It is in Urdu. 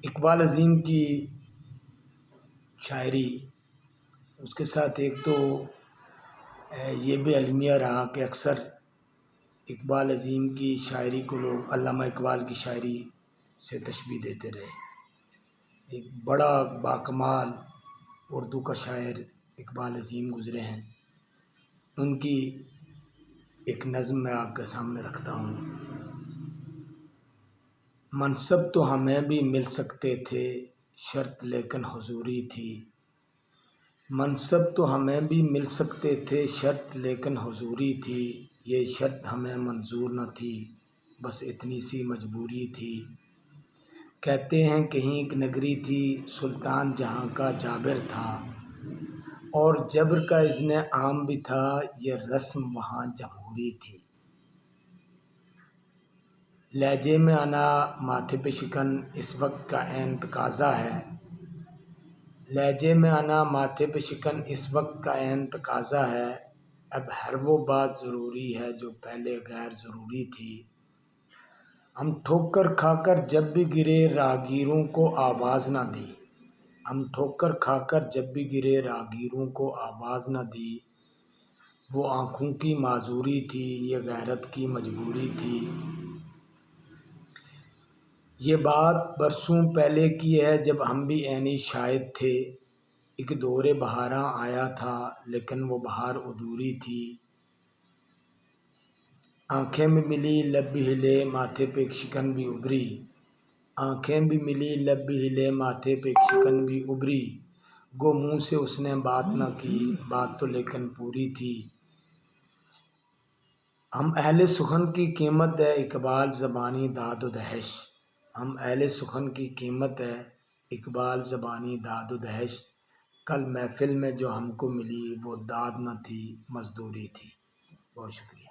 اقبال عظیم کی شاعری، اس کے ساتھ ایک تو یہ بھی المیہ رہا کہ اکثر اقبال عظیم کی شاعری کو لوگ علامہ اقبال کی شاعری سے تشبیہ دیتے رہے۔ ایک بڑا باکمال اردو کا شاعر اقبال عظیم گزرے ہیں، ان کی ایک نظم میں آپ کے سامنے رکھتا ہوں۔ منصب تو ہمیں بھی مل سکتے تھے، شرط لیکن حضوری تھی۔ منصب تو ہمیں بھی مل سکتے تھے، شرط لیکن حضوری تھی۔ یہ شرط ہمیں منظور نہ تھی، بس اتنی سی مجبوری تھی۔ کہتے ہیں کہیں ایک نگری تھی، سلطان جہاں کا جابر تھا، اور جبر کا اذن عام بھی تھا، یہ رسم وہاں جمہوری تھی۔ لہجے میں آنا ماتھے پہ شکن اس وقت کا عین تقاضا ہے۔ لہجے میں آنا ماتھے پہ شکن اس وقت کا عین تقاضا ہے۔ اب ہر وہ بات ضروری ہے جو پہلے غیر ضروری تھی۔ ہم ٹھوکر کھا کر جب بھی گرے راہگیروں کو آواز نہ دی۔ ہم ٹھوکر کھا کر جب بھی گرے راہگیروں کو آواز نہ دی۔ وہ آنکھوں کی معذوری تھی، یہ غیرت کی مجبوری تھی۔ یہ بات برسوں پہلے کی ہے جب ہم بھی عینی شاہد تھے۔ ایک دور بہاراں آیا تھا لیکن وہ بہار ادھوری تھی۔ آنکھیں بھی ملی لب بھی ہلے ماتھے پہ ایک شکن بھی ابھری۔ آنکھیں بھی ملی لب بھی ہلے ماتھے پہ ایک شکن بھی ابھری۔ گو منہ سے اس نے بات نہ کی، بات تو لیکن پوری تھی۔ ہم اہل سخن کی قیمت ہے اقبال زبانی داد و دہش۔ ہم اہل سخن کی قیمت ہے اقبال زبانی داد و دہش۔ کل محفل میں جو ہم کو ملی وہ داد نہ تھی، مزدوری تھی۔ بہت شکریہ۔